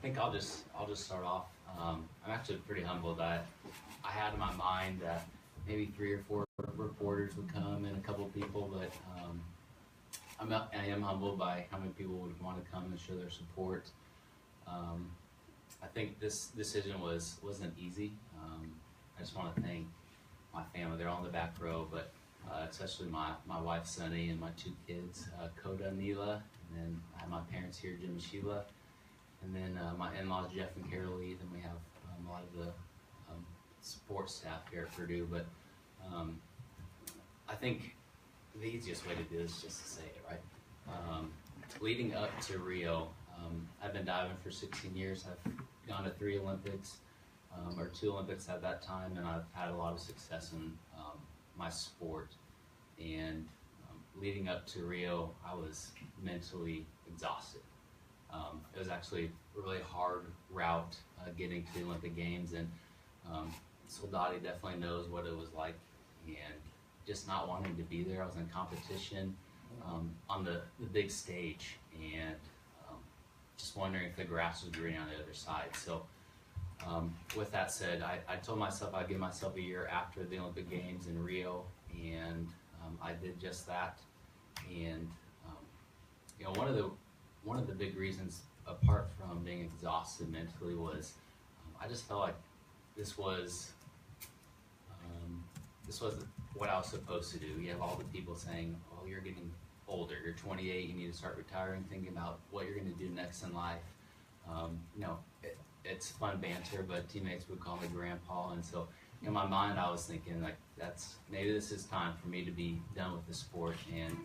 think I'll just start off. I'm actually pretty humbled that I had in my mind that maybe 3 or 4 reporters would come and a couple of people, but I am humbled by how many people would want to come and show their support. I think this decision wasn't easy. I just want to thank my family. They're all in the back row, but especially my wife Sunny and my 2 kids, Coda and Neela, and then I have my parents here, Jim and Sheila, and then my in-laws Jeff and Carol Lee. Then we have a lot of the support staff here at Purdue. But I think the easiest way to do this is just to say it, right? Leading up to Rio, I've been diving for 16 years. I've gone to 3 Olympics, or 2 Olympics at that time, and I've had a lot of success in my sport. And leading up to Rio, I was mentally exhausted. It was actually a really hard route getting to the Olympic Games, and Soldati definitely knows what it was like, and just not wanting to be there. I was in competition on the big stage, and just wondering if the grass was green on the other side. So with that said, I told myself I'd give myself a year after the Olympic Games in Rio, and I did just that. And you know, one of the big reasons, apart from being exhausted mentally, was I just felt like this was what I was supposed to do. You have all the people saying, "Oh, you're getting older. You're 28. You need to start retiring, thinking about what you're going to do next in life." You know, it's fun banter, but teammates would call me grandpa, and so in my mind I was thinking, like, maybe this is time for me to be done with the sport. And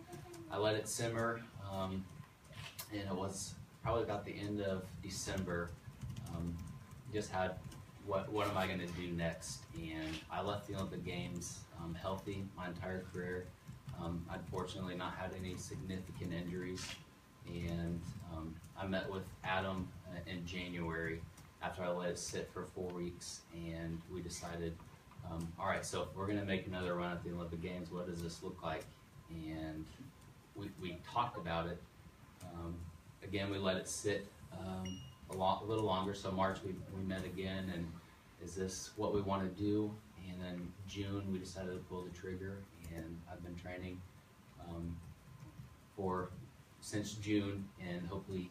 I let it simmer, and it was probably about the end of December. Just had what am I going to do next? And I left the Olympic Games healthy my entire career. I'd fortunately not had any significant injuries, and I met with Adam in January after I let it sit for 4 weeks, and we decided, all right, so if we're going to make another run at the Olympic Games, what does this look like? And we talked about it. Again, we let it sit a little longer. So March we met again, and is this what we want to do? And then June we decided to pull the trigger, and I've been training since June, and hopefully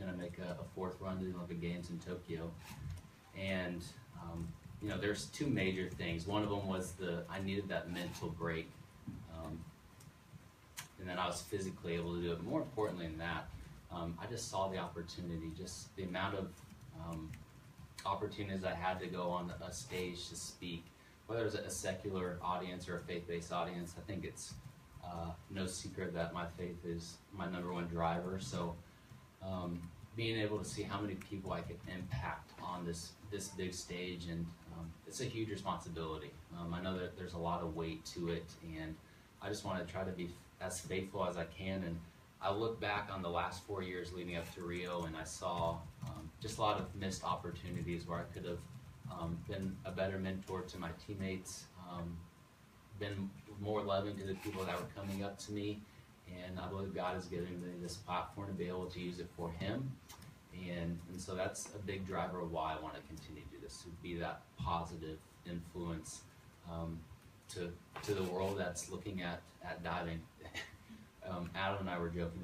gonna make a 4th run to the Olympic Games in Tokyo. And you know, there's 2 major things. One of them was I needed that mental break, and then I was physically able to do it. More importantly than that, I just saw the opportunity, just the amount of opportunities I had to go on a stage to speak, whether it's a secular audience or a faith-based audience. I think it's no secret that my faith is my #1 driver. So being able to see how many people I could impact on this big stage, and it's a huge responsibility. I know that there's a lot of weight to it, and I just want to try to be as faithful as I can. And I look back on the last 4 years leading up to Rio, and I saw just a lot of missed opportunities where I could have been a better mentor to my teammates, been more loving to the people that were coming up to me, and I believe God has given me this platform to be able to use it for Him, and so that's a big driver of why I want to continue to do this, to be that positive influence to the world that's looking at diving. Adam and I were joking,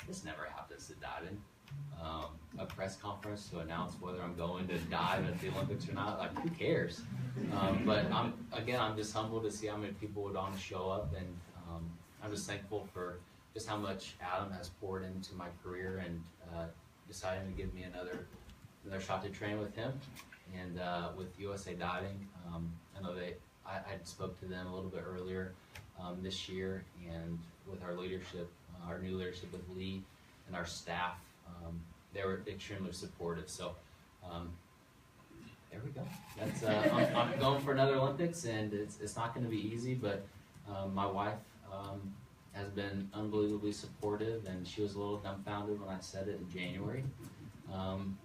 this never happens to diving. A press conference to announce whether I'm going to dive at the Olympics or not, like, who cares? But I'm just humbled to see how many people would want to show up, and I'm just thankful for just how much Adam has poured into my career, and deciding to give me another shot to train with him and with USA Diving. I know I spoke to them a little bit earlier this year, and with our leadership, our new leadership with Lee and our staff, they were extremely supportive. So there we go. That's I'm going for another Olympics, and it's not going to be easy, but my wife has been unbelievably supportive, and she was a little dumbfounded when I said it in January.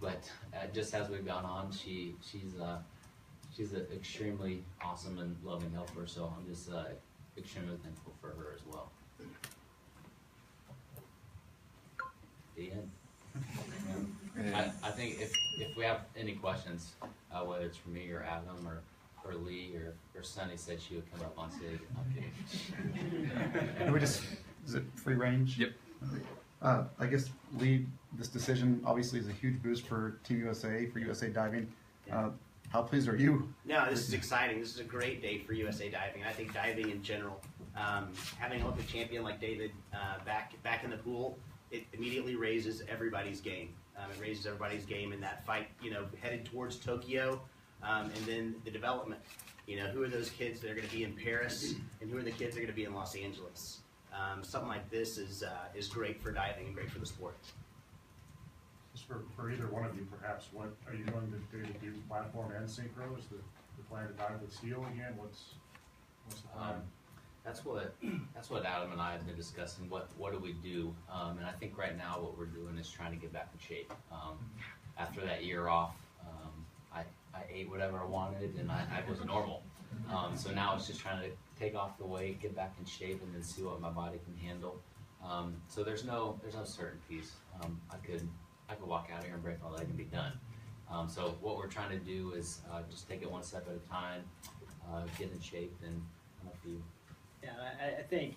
But just as we've gone on, she's an extremely awesome and loving helper. So I'm just extremely thankful for her as well. The end. I think if we have any questions, whether it's for me or Adam or Lee or Sunny said she would come up on stage. I'm kidding. And is it free range? Yep. I guess, Lee, this decision obviously is a huge boost for Team USA, for USA Diving. How pleased are you? No, this is exciting. This is a great day for USA Diving. I think diving in general, having an Olympic champion like David back in the pool, it immediately raises everybody's game. It raises everybody's game in that fight, headed towards Tokyo, and then the development. Who are those kids that are going to be in Paris, and who are the kids that are going to be in Los Angeles? Something like this is great for diving and great for the sport. Just for either one of you, perhaps, what are you going to do platform and synchro? Is the plan to dive with steel again? What's the plan? That's what Adam and I have been discussing. What do we do? And I think right now what we're doing is trying to get back in shape. After that year off, I ate whatever I wanted, and I was normal. So now it's just trying to take off the weight, get back in shape, and then see what my body can handle. So there's no certainties. I could walk out here and break my leg and be done. So what we're trying to do is just take it one step at a time, get in shape, and I don't know if you. Yeah, I think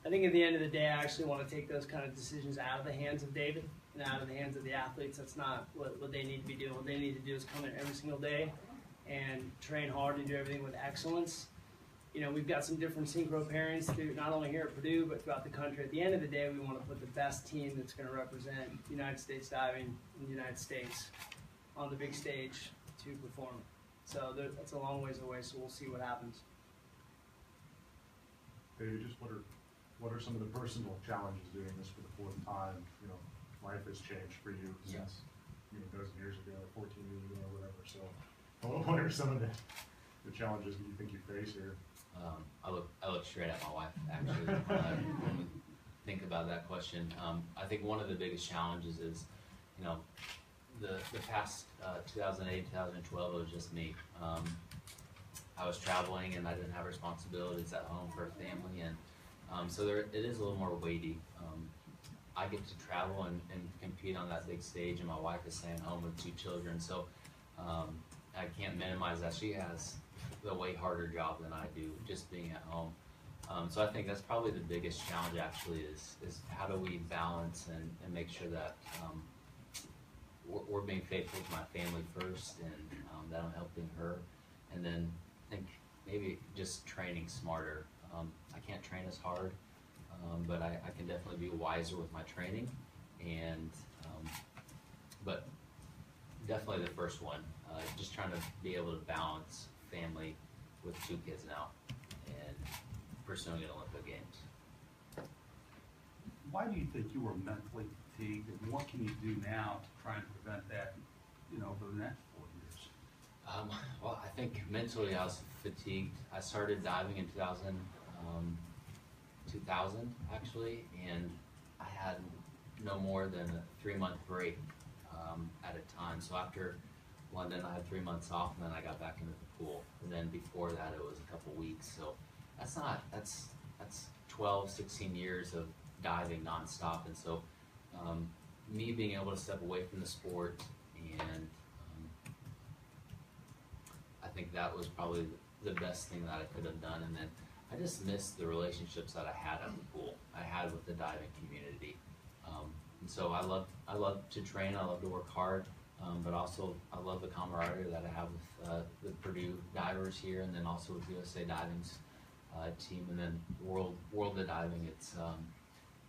at the end of the day, I actually want to take those kind of decisions out of the hands of David and out of the hands of the athletes. That's not what they need to be doing. What they need to do is come in every single day and train hard and do everything with excellence. We've got some different synchro pairings not only here at Purdue, but throughout the country. At the end of the day, we want to put the best team that's going to represent United States diving in the United States on the big stage to perform. So that's a long ways away, so we'll see what happens. David, just what are some of the personal challenges doing this for the fourth time? Life has changed for you since a dozen years ago, 14 years ago, or whatever. So, what are some of the challenges that you think you face here? I look straight at my wife, actually, when we think about that question. I think one of the biggest challenges is, the past 2008, 2012, it was just me. I was traveling and I didn't have responsibilities at home for a family, and so it is a little more weighty. I get to travel and compete on that big stage, and my wife is staying home with 2 children, so I can't minimize that. She has a way harder job than I do, just being at home. So I think that's probably the biggest challenge actually is how do we balance and make sure that we're being faithful to my family first, and that I'm helping her, and then I think maybe just training smarter. I can't train as hard, but I can definitely be wiser with my training, and but definitely the first one, just trying to be able to balance family with 2 kids now and pursuing an Olympic Games. Why do you think you were mentally fatigued, and what can you do now to try and prevent that, over the next 4 years? Well, I think mentally I was fatigued. I started diving in 2000 actually, and I had no more than a 3-month break at a time. So after London, I had 3 months off, and then I got back into the pool. And then before that, it was a couple weeks. So that's 12, 16 years of diving nonstop. And so me being able to step away from the sport, and I think that was probably the best thing that I could have done. And then I just missed the relationships that I had at the pool. I had with the diving community. And so I love to train. I love to work hard. But also I love the camaraderie that I have with the Purdue divers here, and then also with USA Diving's team, and then World of Diving. It's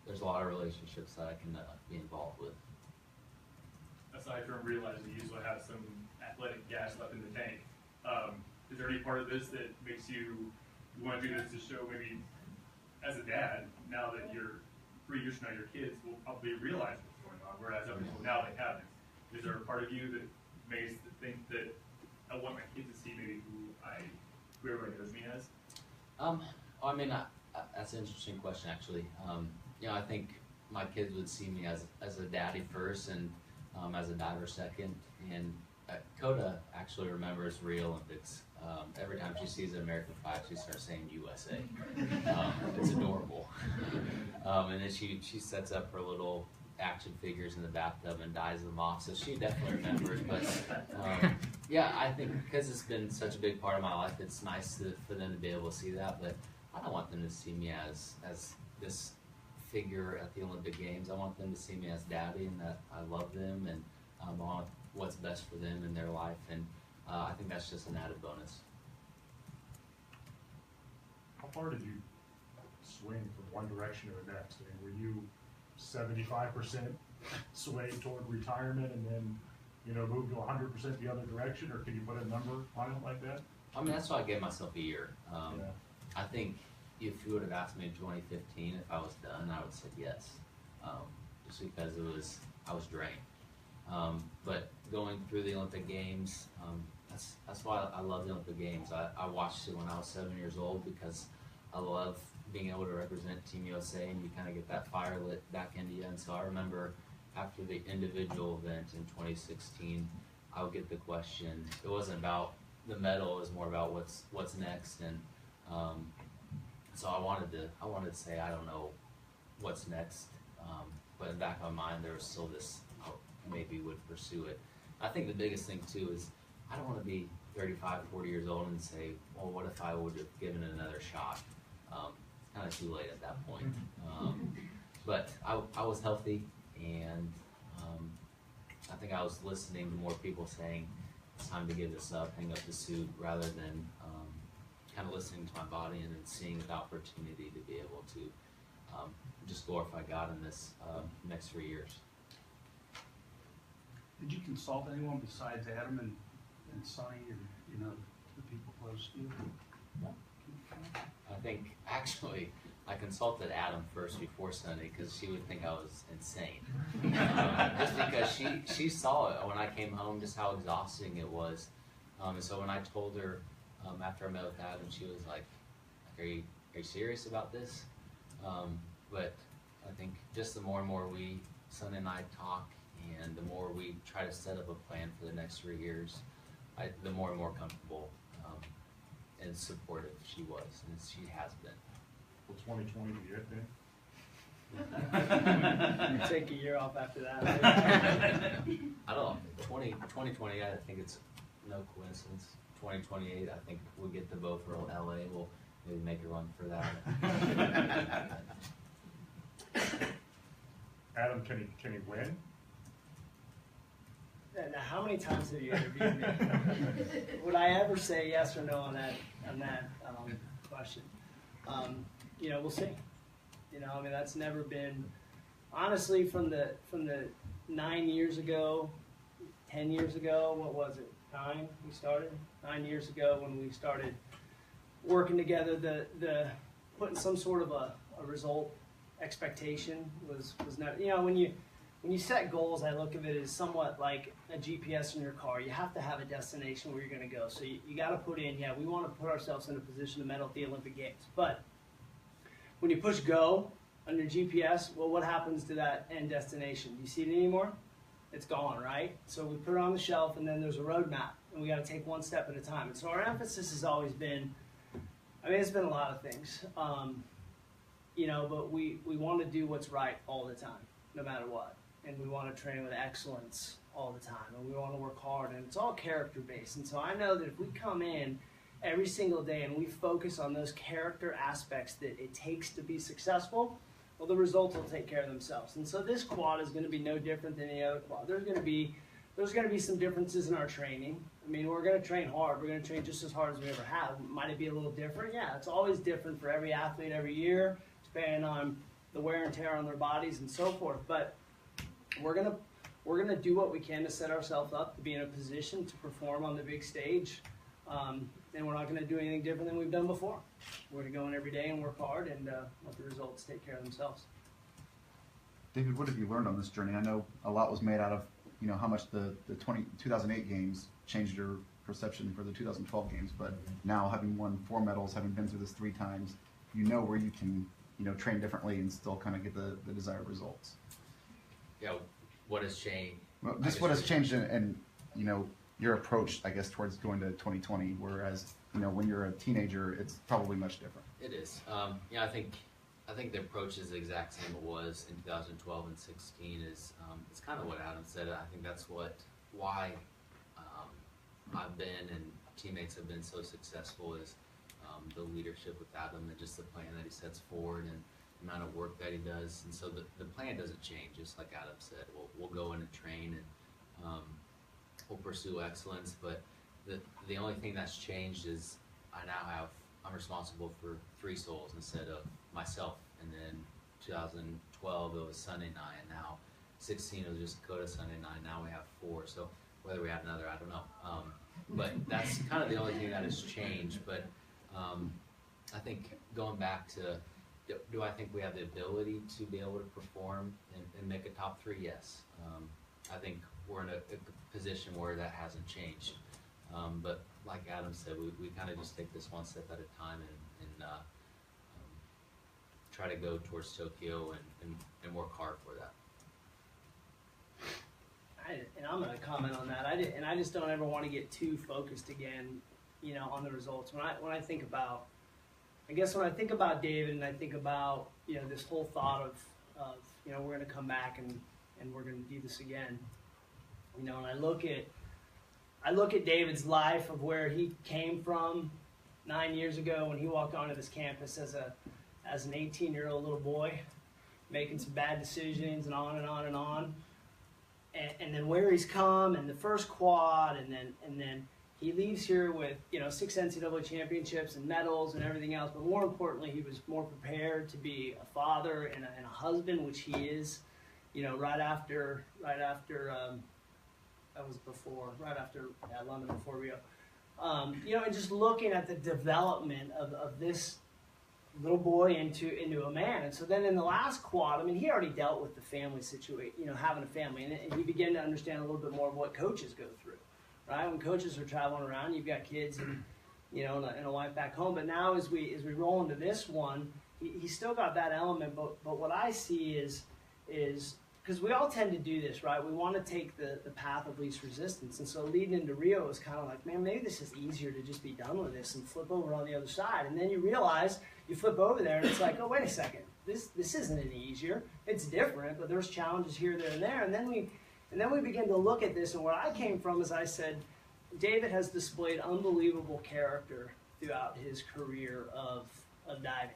there's a lot of relationships that I can be involved with. Aside from realizing you still have some athletic gas left in the tank, is there any part of this that makes you want to do this to show, maybe as a dad, now that you're 3 years from now, your kids will probably realize what's going on, whereas up until now they haven't? Is there a part of you that makes think that I want my kids to see maybe who everybody knows me as? I mean, that's an interesting question, actually. I think my kids would see me as a daddy first, and as a diver second. And Coda actually remembers Rio Olympics. Every time she sees an American flag, she starts saying USA. It's adorable. And then she sets up her little action figures in the bathtub and dyes them off, so she definitely remembers. But yeah, I think because it's been such a big part of my life, it's nice for them to be able to see that. But I don't want them to see me as this figure at the Olympic Games. I want them to see me as daddy, and that I love them, and I want what's best for them in their life. And I think that's just an added bonus. How far did you swing from one direction to the next? I mean, were you 75% swayed toward retirement and then, you know, moved to 100% the other direction, or can you put a number on it like that? I mean, that's why I gave myself a year. Yeah. I think if you would have asked me in 2015 if I was done, I would have said yes, just because I was drained. But going through the Olympic Games, that's why I love the Olympic Games. I watched it when I was 7 years old because I love being able to represent Team USA, and you kind of get that fire lit back into you. And so I remember after the individual event in 2016, I would get the question. It wasn't about the medal; it was more about what's next. And so I wanted to say I don't know what's next, but in the back of my mind there was still this I maybe would pursue it. I think the biggest thing too is I don't want to be 35, 40 years old and say, well, what if I would have given it another shot? It's kind of too late at that point. But I was healthy, and I think I was listening to more people saying it's time to give this up, hang up the suit, rather than kind of listening to my body and then seeing the opportunity to be able to just glorify God in this next 3 years. Did you consult anyone besides Adam and Sonny, and you know, the people close to you? I think actually I consulted Adam first before Sunday because she would think I was insane. Just because she saw it when I came home, just how exhausting it was. And so when I told her after I met with Adam, she was like, are you serious about this? But I think just the more and more Sonny and I talk, and the more we try to set up a plan for the next 3 years, the more and more comfortable and supportive she was, and she has been. Will 2020 be it then? Take a year off after that. I don't know. 2020, I think it's no coincidence. 2028, I think we'll get to both for LA. We'll maybe make a run for that. Adam, can he win? Now, how many times have you interviewed me? Would I ever say yes or no on that question? You know, we'll see. You know, I mean, that's never been, honestly, from the 9 years ago, 10 years ago. What was it? 9? We started 9 years ago when we started working together. The putting some sort of a result expectation was not. You know, when you set goals, I look at it as somewhat like a GPS in your car. You have to have a destination where you're going to go. So you got to put in, we want to put ourselves in a position to medal at the Olympic Games. But when you push go on your GPS, well, what happens to that end destination? Do you see it anymore? It's gone, right? So we put it on the shelf, and then there's a roadmap, and we got to take one step at a time. And so our emphasis has always been, I mean, it's been a lot of things, you know, but we want to do what's right all the time, no matter what. And we want to train with excellence all the time, and we want to work hard, and it's all character-based. And so I know that if we come in every single day and we focus on those character aspects that it takes to be successful, well, the results will take care of themselves. And so this quad is going to be no different than any other quad. There's going to be some differences in our training. I mean, we're going to train hard. We're going to train just as hard as we ever have. Might it be a little different? Yeah, it's always different for every athlete every year, depending on the wear and tear on their bodies and so forth. But we're gonna do what we can to set ourselves up to be in a position to perform on the big stage, and we're not gonna do anything different than we've done before. We're gonna go in every day and work hard, and let the results take care of themselves. David, what have you learned on this journey? I know a lot was made out of, you know, how much the 2008 games changed your perception for the 2012 games, but now having won 4 medals, having been through this 3 times, you know where you can, you know, train differently and still kind of get the desired results. Yeah, what has changed? Well, just what has changed in, you know, your approach, I guess, towards going to 2020, whereas, you know, when you're a teenager, it's probably much different. It is. Yeah, I think I think the approach is the exact same it was in 2012 and 16. It's kind of what Adam said. I think that's why I've been and teammates have been so successful is the leadership with Adam and just the plan that he sets forward and the amount of work that he does. And so the plan doesn't change. Just like Adam said, we'll go in and train and we'll pursue excellence. But the only thing that's changed is I'm responsible for 3 souls instead of myself. And then 2012 it was Sunday night, and now 16 it was just Dakota Sunday night. Now we have 4. So whether we have another, I don't know. But that's kind of the only thing that has changed. But I think going back to, do I think we have the ability to be able to perform and make a top 3? Yes. I think we're in a position where that hasn't changed. But like Adam said, we kind of just take this one step at a time and try to go towards Tokyo and work hard for that. And I'm going to comment on that. I just don't ever want to get too focused again, on the results. When I think about, I guess when I think about David and I think about, this whole thought of we're going to come back and we're going to do this again. And I look at David's life of where he came from 9 years ago when he walked onto this campus as an 18-year-old little boy, making some bad decisions and on and on and on. And then where he's come and the first quad, and then he leaves here with 6 NCAA championships and medals and everything else. But more importantly, he was more prepared to be a father and a husband, which he is. Right after that was before, right after London, before Rio. And just looking at the development of this little boy into a man. And so then in the last quad, he already dealt with the family situation, having a family, and he began to understand a little bit more of what coaches go through, right? When coaches are traveling around, you've got kids and and a wife back home. But now as we roll into this one, he's still got that element. But what I see is because we all tend to do this, right? We want to take the path of least resistance. And so leading into Rio, it was kind of like, man, maybe this is easier to just be done with this and flip over on the other side. And then you realize, you flip over there, and it's like, oh, wait a second. This isn't any easier. It's different, but there's challenges here, there, and there. And then we begin to look at this, and where I came from is I said, David has displayed unbelievable character throughout his career of diving.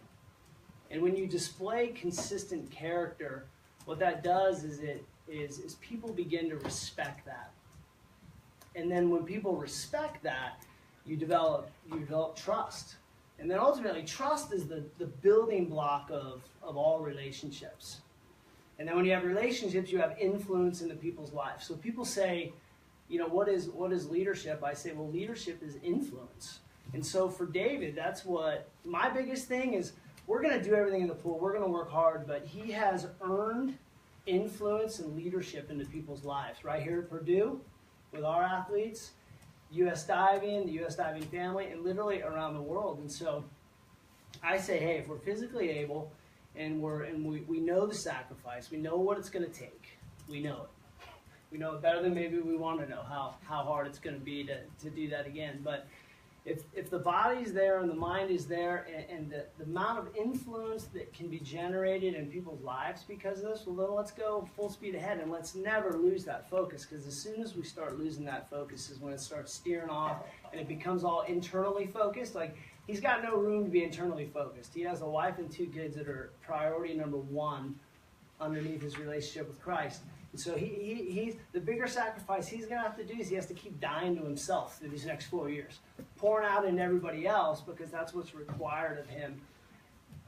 And when you display consistent character, what that does is people begin to respect that. And then when people respect that, you develop trust. And then ultimately, trust is the building block of all relationships. And then when you have relationships, you have influence into people's lives. So people say, what is leadership? I say, well, leadership is influence. And so for David, that's what my biggest thing is. We're going to do everything in the pool. We're going to work hard, but he has earned influence and leadership into people's lives. Right here at Purdue, with our athletes, U.S. Diving, the U.S. Diving family, and literally around the world. And so I say, hey, if we're physically able and we know the sacrifice, we know what it's going to take. We know it. We know it better than maybe we want to know how hard it's going to be to do that again. But if the body's there and the mind is there and the amount of influence that can be generated in people's lives because of this, well, then let's go full speed ahead and let's never lose that focus, because as soon as we start losing that focus is when it starts steering off and it becomes all internally focused. Like, he's got no room to be internally focused. He has a wife and 2 kids that are priority number 1 underneath his relationship with Christ. And so he's the bigger sacrifice he's going to have to do is he has to keep dying to himself through these next 4 years, pouring out into everybody else, because that's what's required of him.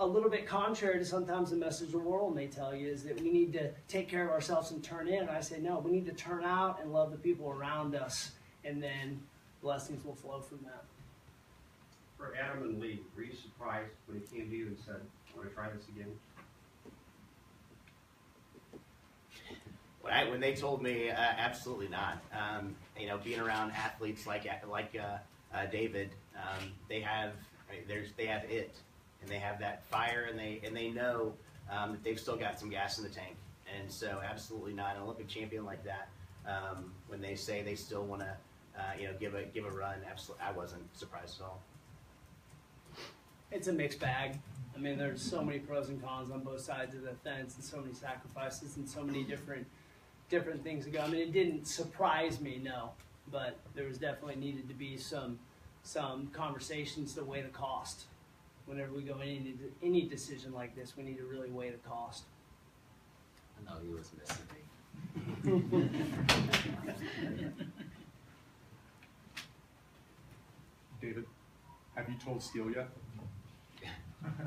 A little bit contrary to sometimes the message the world may tell you is that we need to take care of ourselves and turn in. And I say, no, we need to turn out and love the people around us, and then blessings will flow from that. For Adam and Lee, were you surprised when he came to you and said, I want to try this again? When they told me, absolutely not. Being around athletes like David, they have it, and they have that fire, and they know that they've still got some gas in the tank. And so, absolutely not. An Olympic champion like that, when they say they still want to, give a run, absolutely, I wasn't surprised at all. it's a mixed bag. I mean, there's so many pros and cons on both sides of the fence, and so many sacrifices, and so many different things to go. I mean, it didn't surprise me, no, but there was definitely needed to be some conversations to weigh the cost. Whenever we go into any decision like this, we need to really weigh the cost. I know he was missing me. David, have you told Steele yet?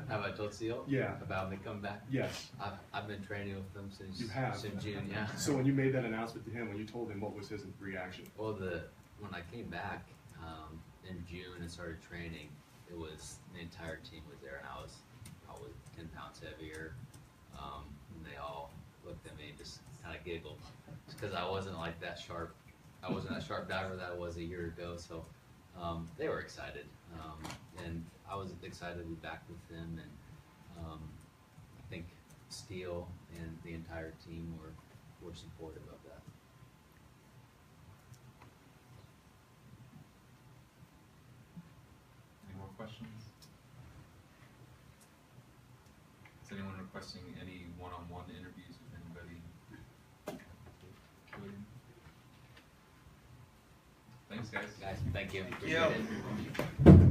Have I told Seal? Yeah. About me coming back? Yes. I've been training with them since You have? since June, yeah. So when you made that announcement to him, when you told him, what was his reaction? Well, when I came back in June and started training, it was the entire team was there, and I was probably 10 pounds heavier. And they all looked at me and just kind of giggled because I wasn't like that sharp. I wasn't that sharp diver that I was a year ago. So they were excited, and I was excited to be back with them. And I think Steele and the entire team were supportive of that. Any more questions? Is anyone requesting any one-on-one interviews with anybody? Thanks, guys. Guys, thank you. Yeah. Appreciate it.